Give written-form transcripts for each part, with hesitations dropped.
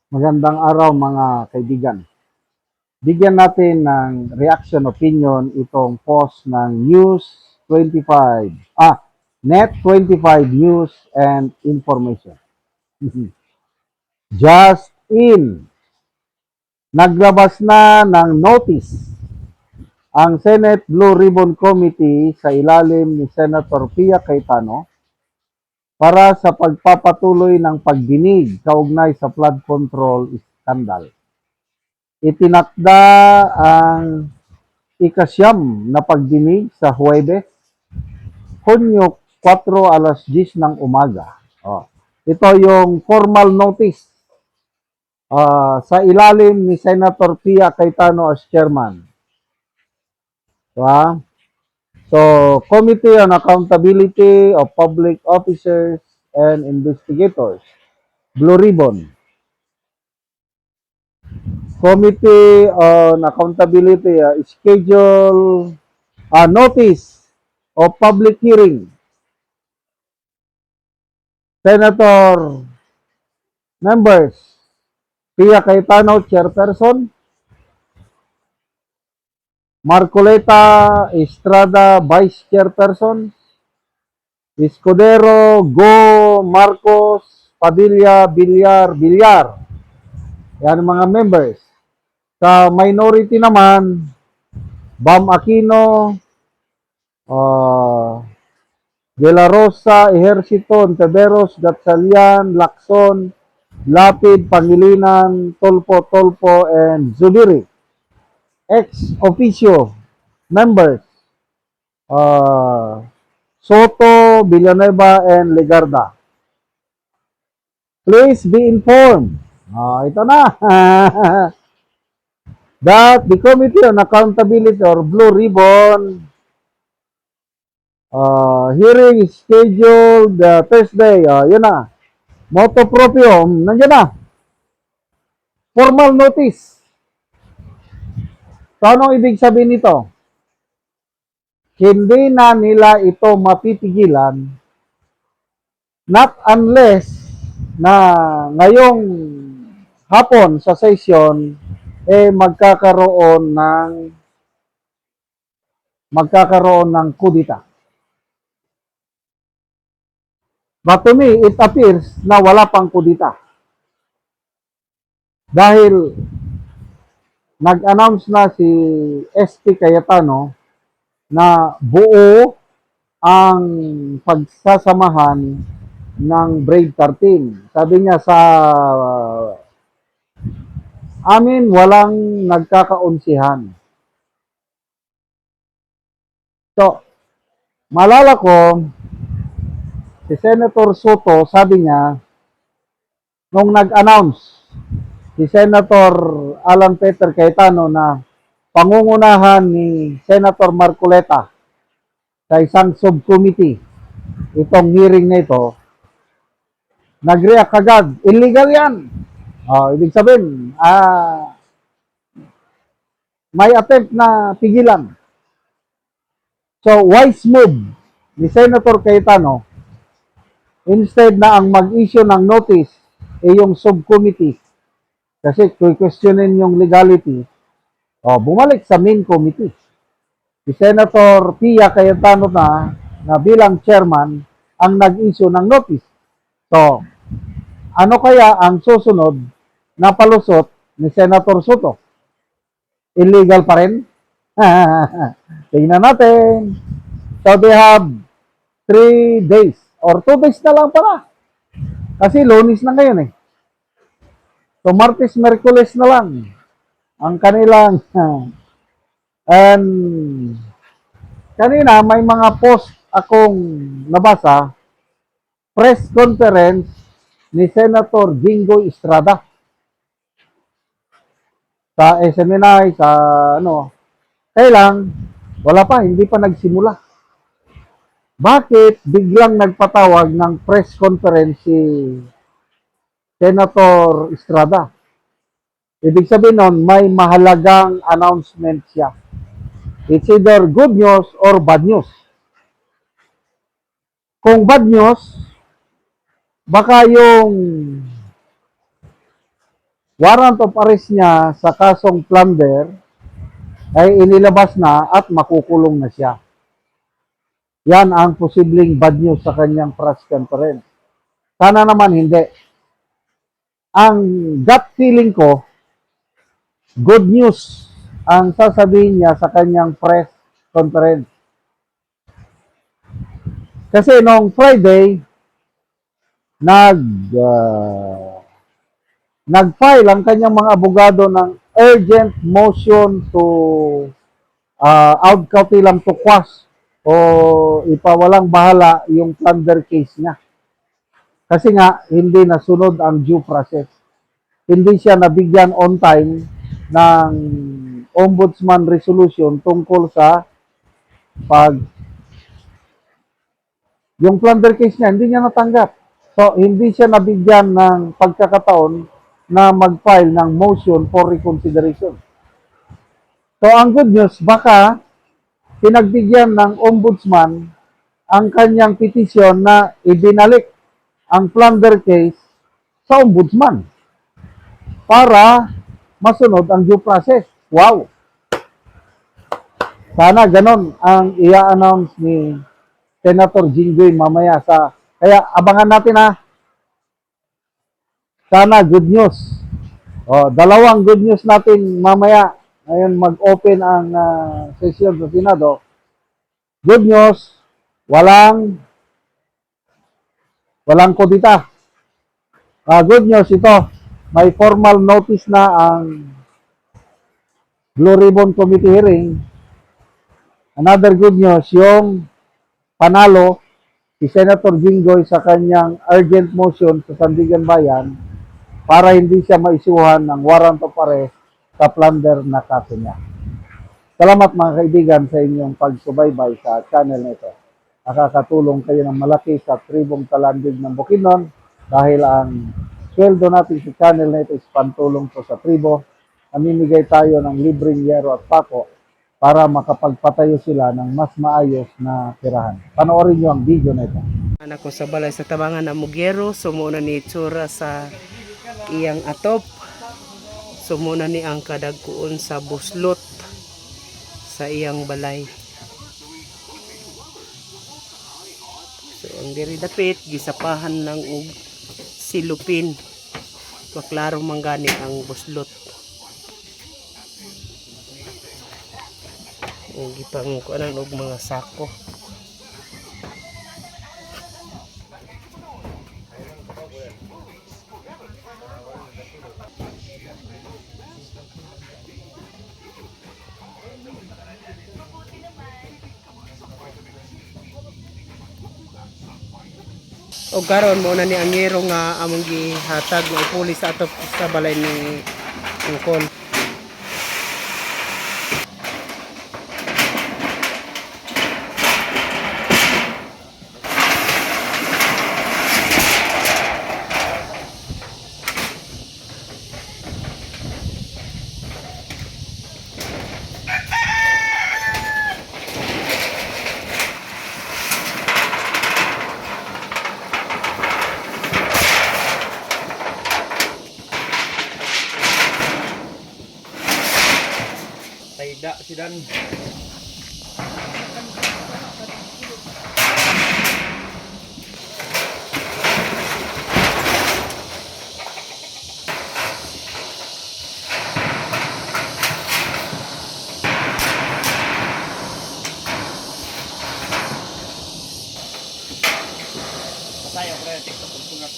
Magandang araw mga kaibigan. Bigyan natin ng reaction opinion itong post ng News 25. Net 25 News and Information. Just in, naglabas na ng notice ang Senate Blue Ribbon Committee sa ilalim ni Senator Pia Cayetano para sa pagpapatuloy ng pagdinig kaugnay sa flood control scandal. Itinakda ang ikasyam na pagdinig sa Huwebes, Hunyo 4 alas 10 ng umaga. Ito yung formal notice sa ilalim ni Senator Pia Cayetano as chairman. Diba? So, Committee on Accountability of Public Officers and Investigators, Blue Ribbon. Committee on Accountability schedule notice of public hearing. Senator members, Pia Cayetano, Chairperson, Marcoleta Estrada, Vice Chairperson, Escudero, Go, Marcos, Padilla, Villar. Yan mga members. Sa minority naman, Bam Aquino, De La Rosa, Ejercito, Ontiveros, Gatchalian, Lacson, Lapid, Pangilinan, Tolpo, and Zubiri. Ex-officio members, Soto, Villanueva, and Legarda. Please be informed. Ito na. That the Committee on Accountability or Blue Ribbon hearing is scheduled Thursday. Yun na. Moto proprio, nandiyan na. Formal notice. So, anong ibig sabihin nito? Hindi na nila ito mapipigilan not unless na ngayong hapon sa session magkakaroon ng kudita. But to me, it appears na wala pang kudita. Dahil nag-announce na si SP Cayetano na buo ang pagsasamahan ng Brave 13. Sabi niya sa amin walang nagkakaunsihan. So, malala ko, si Senator Soto, sabi niya, nung nag-announce si Senator Alan Peter Cayetano na pangungunahan ni Senator Marcoleta sa isang subcommittee itong hearing na ito, nag-react agad, illegal yan. Ibig sabihin, may attempt na pigilan. So, wise move ni Senator Cayetano, instead na ang mag-issue ng notice yung subcommittee, kasi questionin yung legality, bumalik sa main committee. Si Senator Pia Cayetano na bilang chairman ang nag-issue ng notice. So, ano kaya ang susunod na palusot ni Senator Soto? Illegal pa rin? Tingnan natin. So, they have 3 days or 2 days na lang pala. Kasi Lunes na ngayon eh. So, Martes, Merkules na lang ang kanilang and kanina may mga post akong nabasa, press conference ni Senator Jingo Estrada sa SMNI, sa kailang wala pa, hindi pa nagsimula. Bakit biglang nagpatawag ng press conference si Senator Estrada? Ibig sabihin nun, may mahalagang announcement siya. It's either good news or bad news. Kung bad news, baka yung warrant of arrest niya sa kasong plunder ay inilabas na at makukulong na siya. Yan ang posibleng bad news sa kanyang press conference. Sana naman hindi. Ang gut feeling ko, good news ang sasabihin niya sa kanyang press conference. Kasi noong Friday, nag nag-file ang kanyang mga abogado ng urgent motion to out cautelam to quash o ipawalang bahala yung plunder case niya. Kasi nga, hindi nasunod ang due process. Hindi siya nabigyan on time ng ombudsman resolution tungkol sa pag yung plunder case niya, hindi niya natanggap. So, hindi siya nabigyan ng pagkakataon na mag-file ng motion for reconsideration. So, ang good news, baka pinagbigyan ng ombudsman ang kanyang petisyon na ibinalik ang plunder case sa ombudsman para masunod ang due process. Wow! Sana ganon ang i-announce ni Senator Jinggoy mamaya sa... Kaya abangan natin ha. Sana good news. Dalawang good news natin mamaya. Ngayon mag-open ang session sa Senado. Good news, walang kudita. Good news ito, may formal notice na ang Blue Ribbon Committee hearing. Another good news, yung panalo si Senator Jinggoy sa kanyang urgent motion sa Sandigan Bayan para hindi siya maisuhan ng warrant of arrest sa plunder na kaso niya. Salamat mga kaibigan sa inyong pagsubaybay sa channel na ito. Nakakatulong kayo ng malaki sa tribong talandig ng Bukidnon dahil ang sweldo natin sa channel na ito is pantulong po sa tribo. Namimigay tayo ng libreng yero at pako para makapagpatayo sila ng mas maayos na tirahan. Panoorin nyo ang video na ito. Anak ko sa balay sa tabangan na Mugero, sumuna ni Tsura sa iyang atop. Sumuna ni ang kadagkuon sa buslot sa iyang balay. So ang diri dapit gisapahan ng og silupin. Maklaro manggani ang buslot. Ang gipang kuanan og mga sako. O karon mo na ni ang ngero nga among gihatag ng pulis sa atop sa balay ni Ungkol. Tayda si Dan. Patay ako rin TikTok sungat.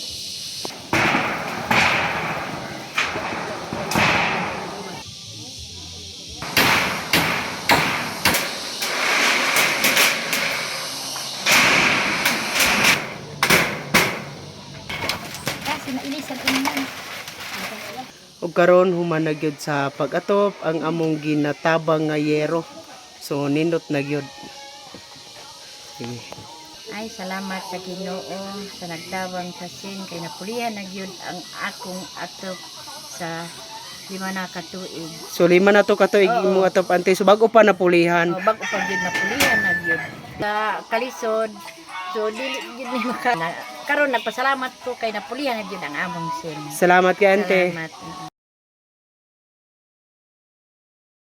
O karon human na gyud sa pag-atop ang among ginatabang nga yero. So nindot na gyud. Sige. Ay, salamat sa Ginoo sa nagtabang sa sin kay napulihan na gyud ang akong atop sa 5 na katuig. So lima na to katuig imong atop ante so bago pa napulihan. Bago pa gyud napulihan na gyud. Sa kalisod, so dili gyud ni karon nagpasalamat ko kay napulihan na gyud ang among sin. Salamat kay ante. Salamat.